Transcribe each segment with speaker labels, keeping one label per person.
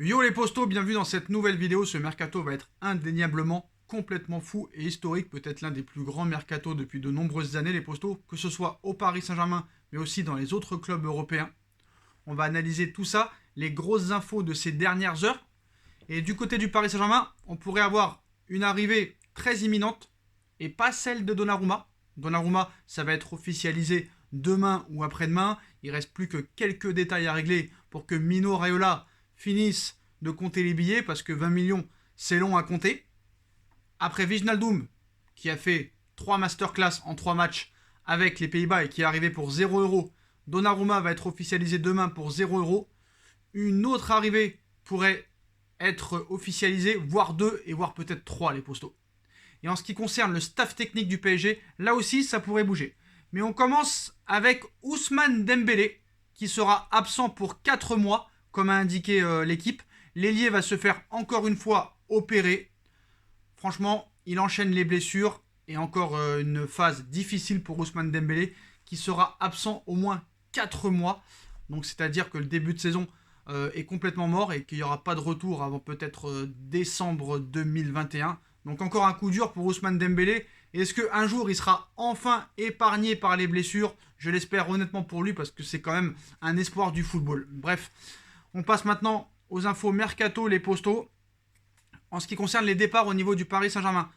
Speaker 1: Yo les postos, bienvenue dans cette nouvelle vidéo. Ce mercato va être indéniablement complètement fou et historique, peut-être l'un des plus grands mercatos depuis de nombreuses années les postos, que ce soit au Paris Saint-Germain mais aussi dans les autres clubs européens. On va analyser tout ça, les grosses infos de ces dernières heures. Et du côté du Paris Saint-Germain, on pourrait avoir une arrivée très imminente et pas celle de Donnarumma. Donnarumma, ça va être officialisé demain ou après-demain. Il reste plus que quelques détails à régler pour que Mino Raiola finisse de compter les billets parce que 20 millions, c'est long à compter. Après Wijnaldum, qui a fait 3 masterclass en 3 matchs avec les Pays-Bas et qui est arrivé pour 0 €, Donnarumma va être officialisé demain pour 0 €. Une autre arrivée pourrait être officialisée, voire 2 et voire peut-être 3 les postos. Et en ce qui concerne le staff technique du PSG, là aussi ça pourrait bouger. Mais on commence avec Ousmane Dembélé, qui sera absent pour 4 mois, comme a indiqué l'équipe. L'ailier va se faire encore une fois opérer. Franchement, il enchaîne les blessures et encore une phase difficile pour Ousmane Dembélé, qui sera absent au moins 4 mois. Donc c'est-à-dire que le début de saison est complètement mort et qu'il n'y aura pas de retour avant peut-être décembre 2021. Donc encore un coup dur pour Ousmane Dembélé. Est-ce qu'un jour il sera enfin épargné par les blessures? Je l'espère honnêtement pour lui parce que c'est quand même un espoir du football. Bref, on passe maintenant aux infos mercato, les postos. En ce qui concerne les départs au niveau du Paris Saint-Germain,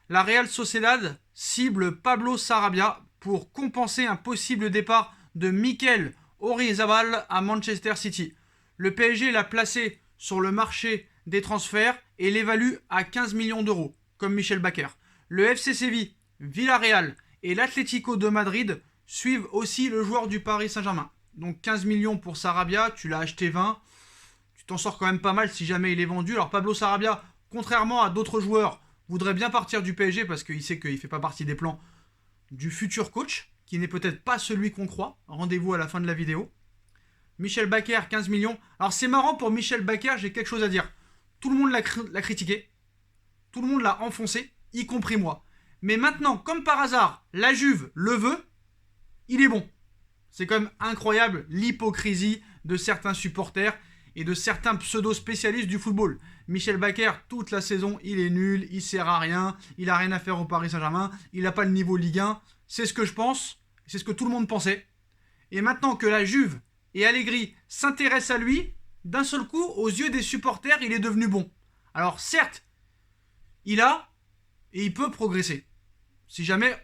Speaker 1: la Real Sociedad cible Pablo Sarabia pour compenser un possible départ de Mikel Oyarzabal à Manchester City. Le PSG l'a placé sur le marché des transferts et l'évalue à 15 millions d'euros, comme Michel Bakker. Le FC Séville, Villarreal et l'Atlético de Madrid suivent aussi le joueur du Paris Saint-Germain. Donc 15 millions pour Sarabia, tu l'as acheté 20, tu t'en sors quand même pas mal si jamais il est vendu. Alors Pablo Sarabia, contrairement à d'autres joueurs, voudrait bien partir du PSG parce qu'il sait qu'il ne fait pas partie des plans du futur coach, qui n'est peut-être pas celui qu'on croit. Rendez-vous à la fin de la vidéo. Michel Bakker, 15 millions. Alors c'est marrant pour Michel Bakker, j'ai quelque chose à dire. Tout le monde l'a critiqué, tout le monde l'a enfoncé, y compris moi. Mais maintenant, comme par hasard, la Juve le veut, il est bon. C'est quand même incroyable l'hypocrisie de certains supporters et de certains pseudo-spécialistes du football. Michel Bakker, toute la saison, il est nul, il sert à rien, il a rien à faire au Paris Saint-Germain, il n'a pas le niveau Ligue 1. C'est ce que je pense, c'est ce que tout le monde pensait. Et maintenant que la Juve et Allegri s'intéressent à lui, d'un seul coup, aux yeux des supporters, il est devenu bon. Alors certes, il a et il peut progresser. Si jamais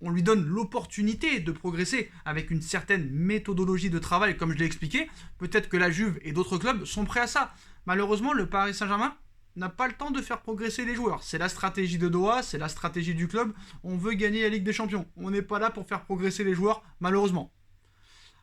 Speaker 1: on lui donne l'opportunité de progresser avec une certaine méthodologie de travail, comme je l'ai expliqué, peut-être que la Juve et d'autres clubs sont prêts à ça. Malheureusement, le Paris Saint-Germain n'a pas le temps de faire progresser les joueurs. C'est la stratégie de Doha, c'est la stratégie du club. On veut gagner la Ligue des Champions. On n'est pas là pour faire progresser les joueurs, malheureusement.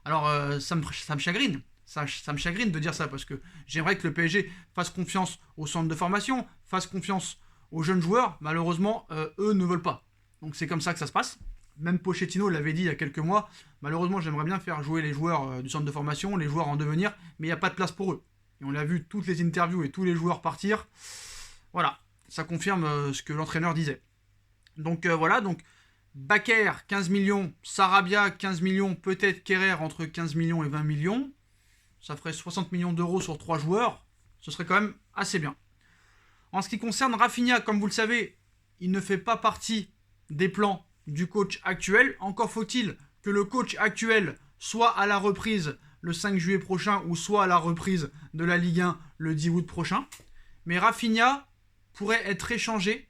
Speaker 1: Alors, ça me chagrine. Ça me chagrine de dire ça parce que j'aimerais que le PSG fasse confiance au centre de formation, fasse confiance aux jeunes joueurs. Malheureusement, eux ne veulent pas. Donc c'est comme ça que ça se passe. Même Pochettino l'avait dit il y a quelques mois. Malheureusement, j'aimerais bien faire jouer les joueurs du centre de formation, les joueurs en devenir, mais il n'y a pas de place pour eux. Et on l'a vu, toutes les interviews et tous les joueurs partir. Voilà, ça confirme ce que l'entraîneur disait. Donc voilà, donc Bakker, 15 millions, Sarabia, 15 millions, peut-être Kerrer entre 15 millions et 20 millions. Ça ferait 60 millions d'euros sur 3 joueurs. Ce serait quand même assez bien. En ce qui concerne Rafinha, comme vous le savez, il ne fait pas partie des plans du coach actuel. Encore faut-il que le coach actuel soit à la reprise le 5 juillet prochain ou soit à la reprise de la Ligue 1 le 10 août prochain. Mais Rafinha pourrait être échangé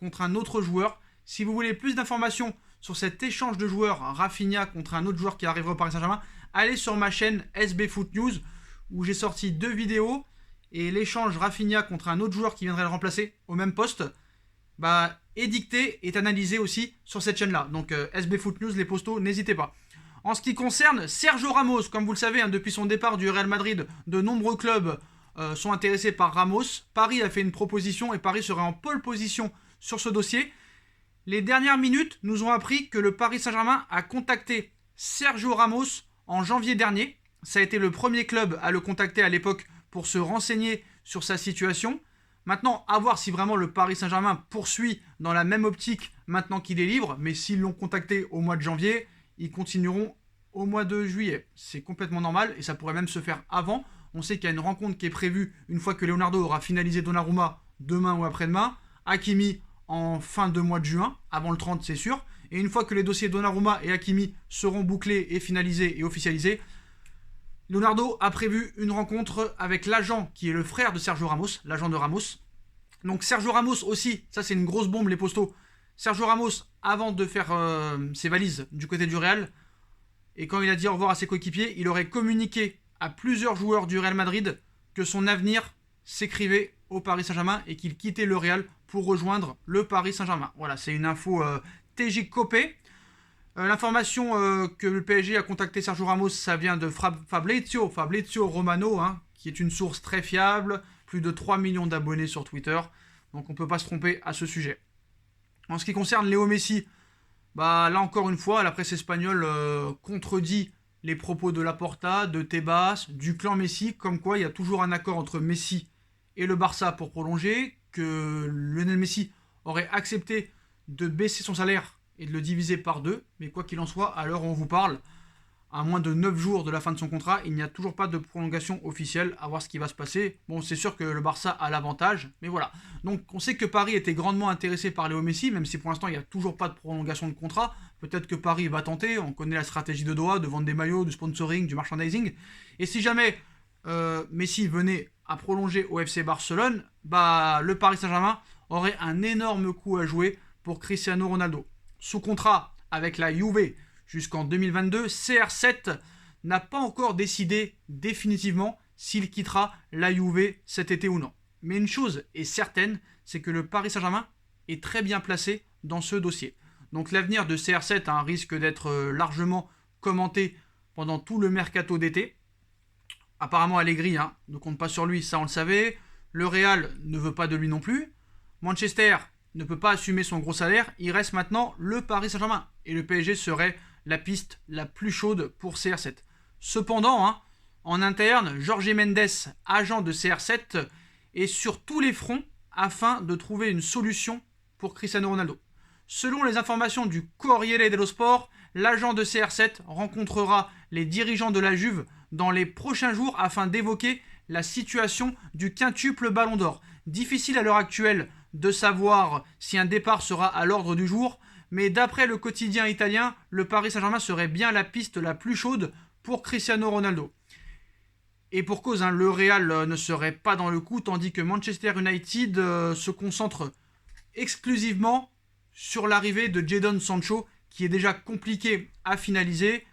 Speaker 1: contre un autre joueur. Si vous voulez plus d'informations sur cet échange de joueurs Rafinha contre un autre joueur qui arrivera au Paris Saint-Germain, allez sur ma chaîne SB Foot News où j'ai sorti 2 vidéos et l'échange Rafinha contre un autre joueur qui viendrait le remplacer au même poste est dicté et analysé aussi sur cette chaîne-là. Donc SB Foot News, les postos, n'hésitez pas. En ce qui concerne Sergio Ramos, comme vous le savez, depuis son départ du Real Madrid, de nombreux clubs sont intéressés par Ramos. Paris a fait une proposition et Paris serait en pole position sur ce dossier. Les dernières minutes nous ont appris que le Paris Saint-Germain a contacté Sergio Ramos en janvier dernier. Ça a été le premier club à le contacter à l'époque pour se renseigner sur sa situation. Maintenant, à voir si vraiment le Paris Saint-Germain poursuit dans la même optique maintenant qu'il est libre. Mais s'ils l'ont contacté au mois de janvier, ils continueront au mois de juillet. C'est complètement normal et ça pourrait même se faire avant. On sait qu'il y a une rencontre qui est prévue une fois que Leonardo aura finalisé Donnarumma demain ou après-demain. Hakimi en fin de mois de juin, avant le 30 c'est sûr. Et une fois que les dossiers Donnarumma et Hakimi seront bouclés et finalisés et officialisés, Leonardo a prévu une rencontre avec l'agent qui est le frère de Sergio Ramos, l'agent de Ramos. Donc Sergio Ramos aussi, ça c'est une grosse bombe les postos. Sergio Ramos, avant de faire ses valises du côté du Real, et quand il a dit au revoir à ses coéquipiers, il aurait communiqué à plusieurs joueurs du Real Madrid que son avenir s'écrivait au Paris Saint-Germain et qu'il quittait le Real pour rejoindre le Paris Saint-Germain. Voilà, c'est une info TJ Copé. L'information que le PSG a contacté Sergio Ramos, ça vient de Fabrizio Romano, qui est une source très fiable, plus de 3 millions d'abonnés sur Twitter, donc on ne peut pas se tromper à ce sujet. En ce qui concerne Léo Messi, là encore une fois, la presse espagnole contredit les propos de Laporta, de Tebas, du clan Messi, comme quoi il y a toujours un accord entre Messi et le Barça pour prolonger, que Lionel Messi aurait accepté de baisser son salaire et de le diviser par 2, mais quoi qu'il en soit, à l'heure où on vous parle, à moins de 9 jours de la fin de son contrat, il n'y a toujours pas de prolongation officielle, à voir ce qui va se passer. Bon, c'est sûr que le Barça a l'avantage, mais voilà. Donc on sait que Paris était grandement intéressé par Léo Messi, même si pour l'instant il n'y a toujours pas de prolongation de contrat. Peut-être que Paris va tenter, on connaît la stratégie de Doha, de vendre des maillots, du sponsoring, du merchandising. Et si jamais Messi venait à prolonger au FC Barcelone, le Paris Saint-Germain aurait un énorme coup à jouer pour Cristiano Ronaldo. Sous contrat avec la Juve jusqu'en 2022, CR7 n'a pas encore décidé définitivement s'il quittera la Juve cet été ou non. Mais une chose est certaine, c'est que le Paris Saint-Germain est très bien placé dans ce dossier. Donc l'avenir de CR7 risque d'être largement commenté pendant tout le mercato d'été. Apparemment Allegri ne compte pas sur lui, ça on le savait. Le Real ne veut pas de lui non plus. Manchester ne peut pas assumer son gros salaire. Il reste maintenant le Paris Saint-Germain. Et le PSG serait la piste la plus chaude pour CR7. Cependant, en interne, Jorge Mendes, agent de CR7, est sur tous les fronts afin de trouver une solution pour Cristiano Ronaldo. Selon les informations du Corriere dello Sport, l'agent de CR7 rencontrera les dirigeants de la Juve dans les prochains jours afin d'évoquer la situation du quintuple Ballon d'Or. Difficile à l'heure actuelle de savoir si un départ sera à l'ordre du jour, mais d'après le quotidien italien, le Paris Saint-Germain serait bien la piste la plus chaude pour Cristiano Ronaldo. Et pour cause, le Real ne serait pas dans le coup, tandis que Manchester United se concentre exclusivement sur l'arrivée de Jadon Sancho, qui est déjà compliqué à finaliser.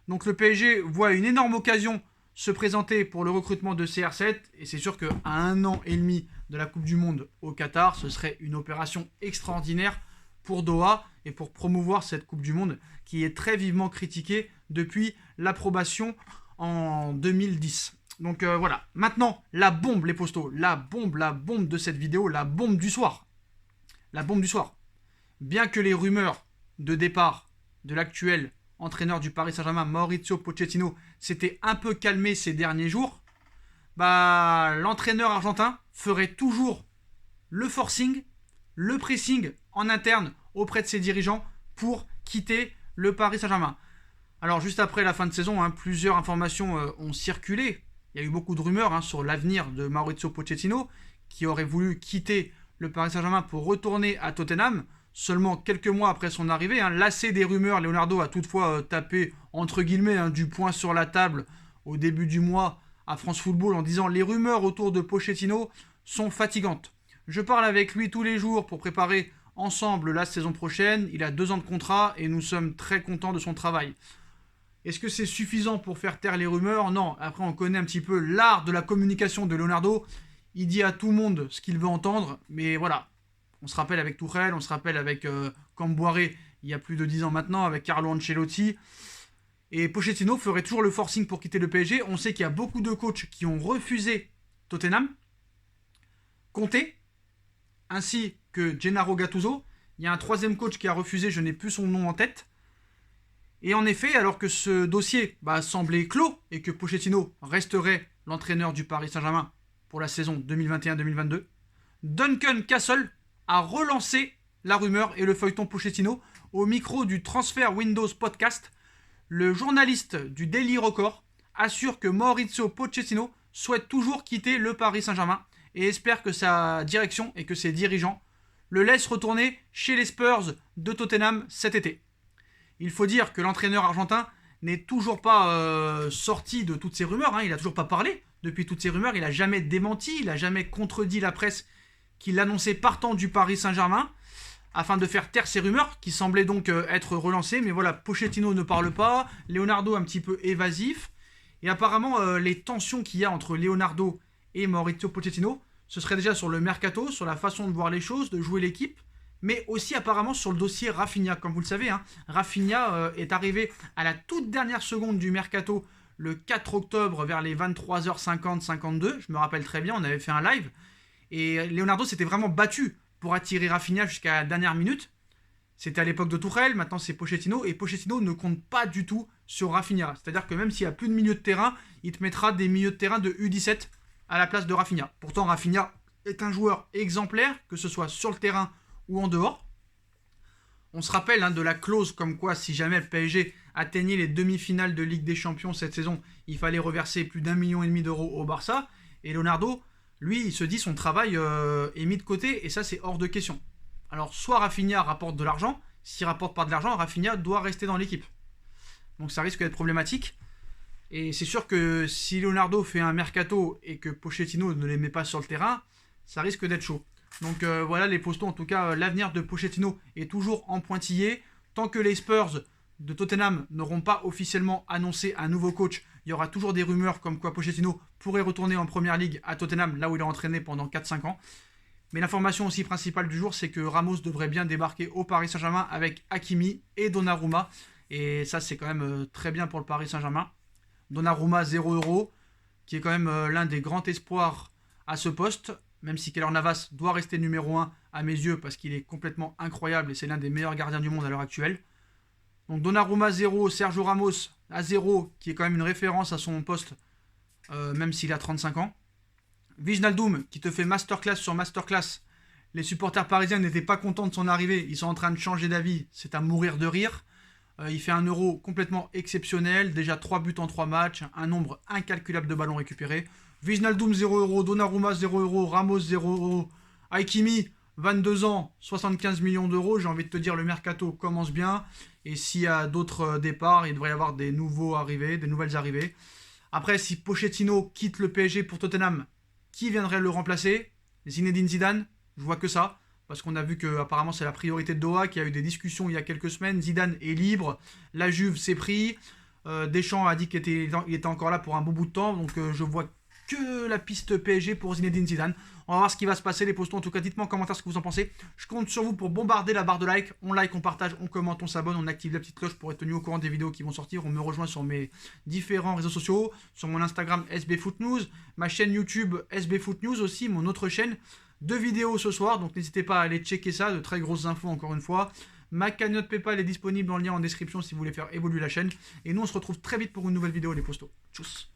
Speaker 1: Donc le PSG voit une énorme occasion se présenter pour le recrutement de CR7, et c'est sûr qu'à 1 an et demi de la Coupe du Monde au Qatar, ce serait une opération extraordinaire pour Doha et pour promouvoir cette Coupe du Monde qui est très vivement critiquée depuis l'approbation en 2010. Donc voilà, maintenant la bombe les postos, la bombe de cette vidéo, la bombe du soir. La bombe du soir. Bien que les rumeurs de départ de l'actuel entraîneur du Paris Saint-Germain, Mauricio Pochettino, s'était un peu calmé ces derniers jours, l'entraîneur argentin ferait toujours le forcing, le pressing en interne auprès de ses dirigeants pour quitter le Paris Saint-Germain. Alors juste après la fin de saison, plusieurs informations ont circulé. Il y a eu beaucoup de rumeurs sur l'avenir de Mauricio Pochettino, qui aurait voulu quitter le Paris Saint-Germain pour retourner à Tottenham. Seulement quelques mois après son arrivée, lassé des rumeurs, Leonardo a toutefois tapé entre guillemets du poing sur la table au début du mois à France Football en disant « Les rumeurs autour de Pochettino sont fatigantes. Je parle avec lui tous les jours pour préparer ensemble la saison prochaine. Il a 2 ans de contrat et nous sommes très contents de son travail. » Est-ce que c'est suffisant pour faire taire les rumeurs? Non. Après, on connaît un petit peu l'art de la communication de Leonardo. Il dit à tout le monde ce qu'il veut entendre, mais voilà. On se rappelle avec Tuchel, on se rappelle avec Camboire il y a plus de 10 ans maintenant, avec Carlo Ancelotti. Et Pochettino ferait toujours le forcing pour quitter le PSG. On sait qu'il y a beaucoup de coachs qui ont refusé Tottenham, Conte, ainsi que Gennaro Gattuso. Il y a un 3e coach qui a refusé, je n'ai plus son nom en tête. Et en effet, alors que ce dossier semblait clos et que Pochettino resterait l'entraîneur du Paris Saint-Germain pour la saison 2021-2022, Duncan Castle a relancé la rumeur et le feuilleton Pochettino au micro du Transfer Windows Podcast. Le journaliste du Daily Record assure que Mauricio Pochettino souhaite toujours quitter le Paris Saint-Germain et espère que sa direction et que ses dirigeants le laissent retourner chez les Spurs de Tottenham cet été. Il faut dire que l'entraîneur argentin n'est toujours pas sorti de toutes ces rumeurs, hein. Il n'a toujours pas parlé depuis toutes ces rumeurs, il n'a jamais démenti, il n'a jamais contredit la presse qu'il annonçait partant du Paris Saint-Germain, afin de faire taire ces rumeurs qui semblaient donc être relancées. Mais voilà, Pochettino ne parle pas, Leonardo un petit peu évasif, et apparemment les tensions qu'il y a entre Leonardo et Mauricio Pochettino, ce serait déjà sur le mercato, sur la façon de voir les choses, de jouer l'équipe, mais aussi apparemment sur le dossier Rafinha. Comme vous le savez, hein, Rafinha est arrivé à la toute dernière seconde du mercato le 4 octobre vers les 23h50-52, je me rappelle très bien, on avait fait un live, et Leonardo s'était vraiment battu pour attirer Rafinha jusqu'à la dernière minute. C'était à l'époque de Tuchel, maintenant c'est Pochettino, et Pochettino ne compte pas du tout sur Rafinha. C'est-à-dire que même s'il n'y a plus de milieu de terrain, il te mettra des milieux de terrain de U17 à la place de Rafinha. Pourtant, Rafinha est un joueur exemplaire, que ce soit sur le terrain ou en dehors. On se rappelle de la clause comme quoi si jamais le PSG atteignait les demi-finales de Ligue des Champions cette saison, il fallait reverser plus d'1,5 million d'euros au Barça. Et Leonardo, lui, il se dit son travail est mis de côté et ça c'est hors de question. Alors soit Rafinha rapporte de l'argent, s'il rapporte pas de l'argent, Rafinha doit rester dans l'équipe. Donc ça risque d'être problématique. Et c'est sûr que si Leonardo fait un mercato et que Pochettino ne les met pas sur le terrain, ça risque d'être chaud. Donc voilà les postos, en tout cas l'avenir de Pochettino est toujours en pointillé. Tant que les Spurs de Tottenham n'auront pas officiellement annoncé un nouveau coach, il y aura toujours des rumeurs comme quoi Pochettino pourrait retourner en Première Ligue à Tottenham, là où il a entraîné pendant 4-5 ans. Mais l'information aussi principale du jour, c'est que Ramos devrait bien débarquer au Paris Saint-Germain avec Hakimi et Donnarumma. Et ça, c'est quand même très bien pour le Paris Saint-Germain. Donnarumma, 0€, qui est quand même l'un des grands espoirs à ce poste, même si Keylor Navas doit rester numéro 1 à mes yeux, parce qu'il est complètement incroyable et c'est l'un des meilleurs gardiens du monde à l'heure actuelle. Donc Donnarumma 0, Sergio Ramos à 0, qui est quand même une référence à son poste, même s'il a 35 ans. Wijnaldum, qui te fait masterclass sur masterclass. Les supporters parisiens n'étaient pas contents de son arrivée, ils sont en train de changer d'avis, c'est à mourir de rire. Il fait un Euro complètement exceptionnel, déjà 3 buts en 3 matchs, un nombre incalculable de ballons récupérés. Wijnaldum 0€, Donnarumma 0€, Ramos 0€, Hakimi 22 ans, 75 millions d'euros. J'ai envie de te dire, le mercato commence bien. Et s'il y a d'autres départs, il devrait y avoir des nouvelles arrivées. Après, si Pochettino quitte le PSG pour Tottenham, qui viendrait le remplacer? Zinedine Zidane? Je vois que ça. Parce qu'on a vu que apparemment c'est la priorité de Doha, qu'il y a eu des discussions il y a quelques semaines. Zidane est libre, la Juve s'est pris. Deschamps a dit qu'il était encore là pour un bon bout de temps. Donc je vois que la piste PSG pour Zinedine Zidane. On va voir ce qui va se passer, les postons. En tout cas, dites-moi en commentaire ce que vous en pensez. Je compte sur vous pour bombarder la barre de like. On like, on partage, on commente, on s'abonne, on active la petite cloche pour être tenu au courant des vidéos qui vont sortir. On me rejoint sur mes différents réseaux sociaux, sur mon Instagram SBFootNews, ma chaîne YouTube SBFootNews aussi, mon autre chaîne. 2 vidéos ce soir, donc n'hésitez pas à aller checker ça, de très grosses infos encore une fois. Ma cagnotte PayPal est disponible en lien en description si vous voulez faire évoluer la chaîne. Et nous on se retrouve très vite pour une nouvelle vidéo les postos. Tchuss.